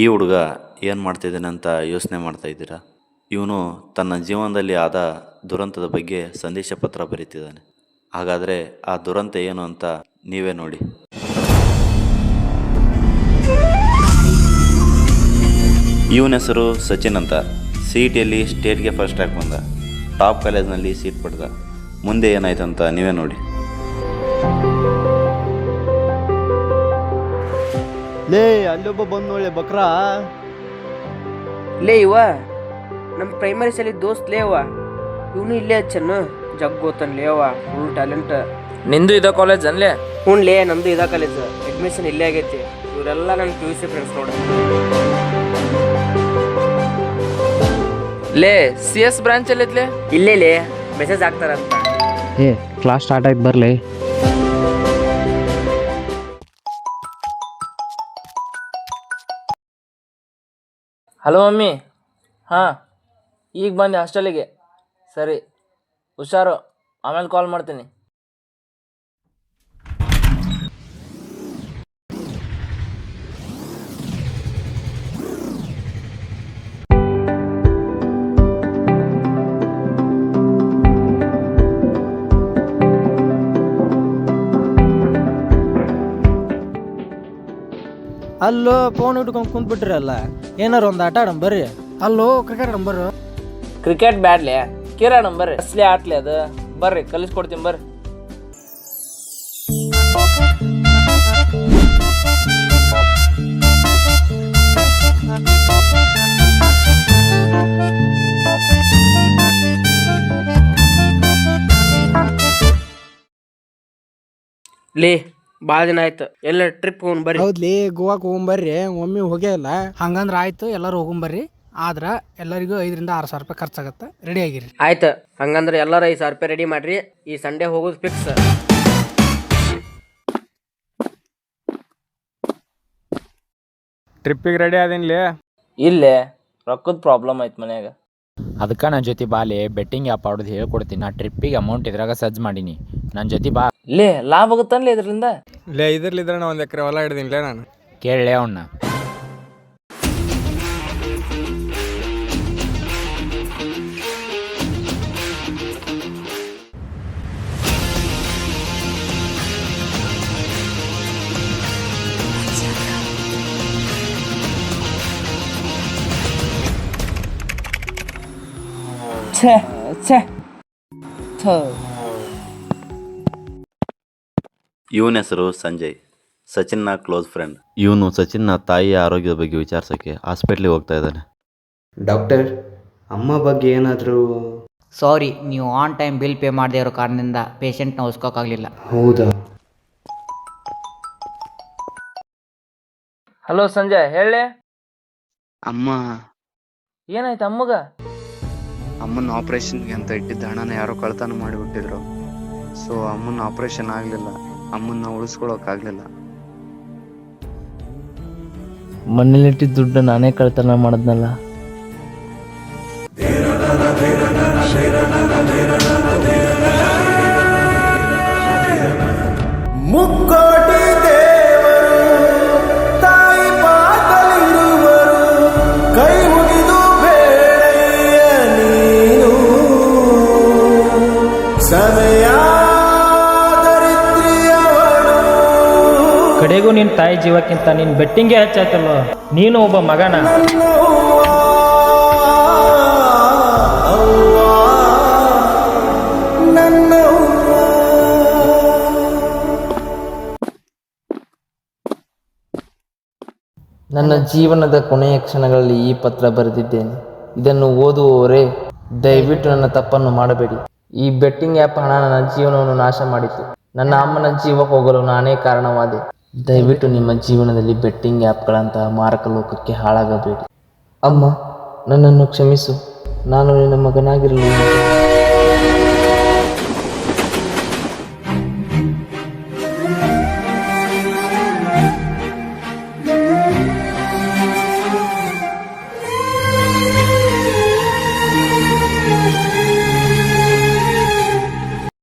ಈ ಹುಡುಗ ಏನು ಮಾಡ್ತಿದ್ದಾನೆ ಅಂತ ಯೋಚನೆ ಮಾಡ್ತಾ ಇದ್ದೀರಾ? ಇವನು ತನ್ನ ಜೀವನದಲ್ಲಿ ಆದ ದುರಂತದ ಬಗ್ಗೆ ಸಂದೇಶ ಪತ್ರ ಬರೀತಿದ್ದಾನೆ. ಹಾಗಾದರೆ ಆ ದುರಂತ ಏನು ಅಂತ ನೀವೇ ನೋಡಿ. ಇವನ ಹೆಸರು ಸಚಿನ್ ಅಂತ. CETಯಲ್ಲಿ ಸ್ಟೇಟ್ಗೆ ಫಸ್ಟ್ ರ್ಯಾಂಕ್ ಬಂದ. ಟಾಪ್ ಕಾಲೇಜ್ನಲ್ಲಿ ಸೀಟ್ ಪಡೆದ. ಮುಂದೆ ಏನಾಯ್ತು ಅಂತ ನೀವೇ ನೋಡಿ. ಲೇ ಅಲ್ಲೊಬ್ಬ ಬಂದ್ ನೋಡ್ಲೆ ಬಕ್ರಾ. ಲೇ ಇವ ನಮ್ಮ ಪ್ರೈಮರಿ ಶಾಲೆ ದೋಸ್ತ್ ಲೇ ಅವ. ಇವನು ಇಲ್ಲೇ ಹಚ್ಚನ್ನು ಜಗ್ಗೋತನ್ ಲೇ ಅವ. Full talent. ನಿಂದು ಇದ ಕಾಲೇಜ್ ಅನ್ಲೇ? ಹ್ಞೂ ಲೇ ನಮ್ದು ಇದ ಕಾಲೇಜ್. ಅಡ್ಮಿಷನ್ ಇಲ್ಲೇ ಆಗೈತಿ. ಇವರೆಲ್ಲ ನನ್ನ PUC ಫ್ರೆಂಡ್ಸ್ ನೋಡ. ಲೇ CS ಬ್ರಾಂಚ್ ಅಲ್ಲಿ ಐತ್ಲೇ? ಇಲ್ಲೇ ಲೇ ಮೆಸೇಜ್ ಹಾಕ್ತಾರಂತ. ಏ ಕ್ಲಾಸ್ ಸ್ಟಾರ್ಟ್ ಆಯ್ತು ಬರ್ಲಿ. Hello mummy. ಹಾಂ ಈಗ ಬಂದೆ ಹಾಸ್ಟೆಲಿಗೆ. ಸರಿ ಹುಷಾರು, ಆಮೇಲೆ ಕಾಲ್ ಮಾಡ್ತೀನಿ. ಅಲ್ಲೋ ಫೋನ್ ಇಟ್ಕೊಂಡು ಕುಂತ್ಬಿಟ್ರಲ್ಲ, ಏನಾರು ಒಂದು ಆಟ ಆಡಮ್ ಬರ್ರಿ. ಅಲ್ಲೋ ಕ್ರಿಕೆಟ್ ಆಡಮ್ ಬರ್ರಿ. ಕ್ರಿಕೆಟ್ ಬ್ಯಾಡ್ಲೆ, ಕಿರಾಡಮ್ ಬರ್ರಿ. ಅಸಲಿ ಆಟ್ಲಿ ಅದು. ಬರ್ರಿ ಕಲಿಸ್ಕೊಡ್ತೀನಿ ಬರ್ರಿ. ಲೇ ಭಾಳ ದಿನ ಆಯ್ತು, ಎಲ್ಲ ಟ್ರಿಪ್ ಹೋಗೋಣ ಬರ್ರಿ. ಹೌದ್ಲಿ, ಗೋವಾಕ್ ಹೋಗ್ಬರ್ರಿ. ಒಮ್ಮೆ ಹೋಗೇ ಇಲ್ಲ. ಹಂಗಂದ್ರ ಆಯ್ತು, ಎಲ್ಲರೂ ಹೋಗ್ಬರ್ರಿ. ಆದ್ರ ಎಲ್ಲರಿಗೂ 5,000 to 6,000 ರೂಪಾಯಿ ಖರ್ಚಾಗತ್ತೆ. ರೆಡಿ ಆಗಿರಿ. ಆಯ್ತು, ಹಂಗಂದ್ರೆ ಎಲ್ಲರೂ 5,000 ರೂಪಾಯಿ ರೆಡಿ ಮಾಡ್ರಿ. ಈ ಸಂಡೇ ಹೋಗೋದು ಫಿಕ್ಸ್. ಟ್ರಿಪ್ಪಿಗೆ ರೆಡಿ ಆದಿನ್ಲಿ. ಇಲ್ಲೇ ರೊಕ್ಕದ ಪ್ರಾಬ್ಲಮ್ ಐತ್ ಮನ್ಯಾಗ. ಅದಕ್ಕೆ ನನ್ನ ಜೊತೆ ಬಾಲೆ ಬೆಟ್ಟಿಂಗ್ ಆ್ಯಪ್ ಆಡೋದು ಹೇಳ್ಕೊಡ್ತೀನಿ. ನಾ ಟ್ರಿಪ್ಪಿಗೆ ಅಮೌಂಟ್ ಇದ್ರಾಗ ಸಜ್ಜು ಮಾಡೀನಿ. ನನ್ನ ಜೊತೆ ಬಾ. ಲೇ ಲಾಭ ಆಗುತ್ತನ್ಲೇ ಇದರಿಂದ? ಲೇ ಇದ್ರಲ್ಲಿದ್ರೆ ನಾ 1 ಎಕರೆ ಹೊಲ ಹಿಡ್ದಿನ್ಲೇ ನಾನು. ಕೇಳಲೇ ಅವನ್ನ. ಇವನ ಹೆಸರು ಸಂಜಯ್, ಸಚಿನ್ನ ಕ್ಲೋಸ್ ಫ್ರೆಂಡ್. ಇವನು ಸಚಿನ್ನ ತಾಯಿಯ ಆರೋಗ್ಯದ ಬಗ್ಗೆ ವಿಚಾರಿಸೋಕ್ಕೆ ಹಾಸ್ಪಿಟ್ಲಿಗೆ ಹೋಗ್ತಾ ಇದ್ದಾನೆ. ಡಾಕ್ಟರ್, ಅಮ್ಮ ಬಗ್ಗೆ ಏನಾದರೂ? ಸಾರಿ, ನೀವು ಆನ್ ಟೈಮ್ ಬಿಲ್ ಪೇ ಮಾಡದೇ ಇರೋ ಕಾರಣದಿಂದ ಪೇಷಂಟ್ನ ಉಳಿಸ್ಕೋಕ್ಕಾಗಲಿಲ್ಲ. ಹೌದಾ? ಹಲೋ ಸಂಜಯ್, ಹೇಳಿ. ಅಮ್ಮ, ಏನಾಯ್ತು ಅಮ್ಮಗ? ಅಮ್ಮನ ಆಪ್ರೇಷನ್ಗೆ ಅಂತ ಇಟ್ಟಿದ್ದ ಹಣನ ಯಾರೋ ಕಳ್ತನ ಮಾಡಿಬಿಟ್ಟಿದ್ರು. ಸೊ ಅಮ್ಮನ ಆಪ್ರೇಷನ್ ಆಗಲಿಲ್ಲ. ಅಮ್ಮನ್ನ ಉಳಿಸ್ಕೊಳಕ್ಕಾಗಲಿಲ್ಲ. ಮನೇಲಿಟ್ಟಿದ್ದ ದುಡ್ಡು ನಾನೇ ಕಳ್ತನ ಮಾಡಿದ್ನಲ್ಲ. ಮುಕ್ಕೋಟಿ ದೇವರು ತಾಯಿ ಪಾದಲಿರುವರು, ಕೈ ಮುಗಿದು ಬೇಡಯ್ಯ ನೀನು. ಸಮಯ ಕಡೆಗೂ ನಿನ್ನ ತಾಯಿ ಜೀವಕ್ಕಿಂತ ನಿನ್ನ ಬೆಟ್ಟಿಂಗೇ ಹೆಚ್ಚಾಯ್ತಲ್ಲೋ. ನೀನು ಒಬ್ಬ ಮಗನ. ನನ್ನ ಜೀವನದ ಕೊನೆಯ ಕ್ಷಣಗಳಲ್ಲಿ ಈ ಪತ್ರ ಬರೆದಿದ್ದೇನೆ. ಇದನ್ನು ಓದುವವರೇ ದಯವಿಟ್ಟು ನನ್ನ ತಪ್ಪನ್ನು ಮಾಡಬೇಡಿ. ಈ ಬೆಟ್ಟಿಂಗ್ ಆ್ಯಪ್ ಹಣ ನನ್ನ ಜೀವನವನ್ನು ನಾಶ ಮಾಡಿತು. ನನ್ನ ಅಮ್ಮನ ಜೀವ ಹೋಗಲು ನಾನೇ ಕಾರಣವಾದೆ. ದಯವಿಟ್ಟು ನಿಮ್ಮ ಜೀವನದಲ್ಲಿ ಬೆಟ್ಟಿಂಗ್ ಆ್ಯಪ್ಗಳಂತಹ ಮಾರಕ ಲೋಕಕ್ಕೆ ಹಾಳಾಗಬೇಡಿ. ಅಮ್ಮ, ನನ್ನನ್ನು ಕ್ಷಮಿಸು. ನಾನು ನಿನ್ನ ಮಗನಾಗಿರಲಿಲ್ಲ.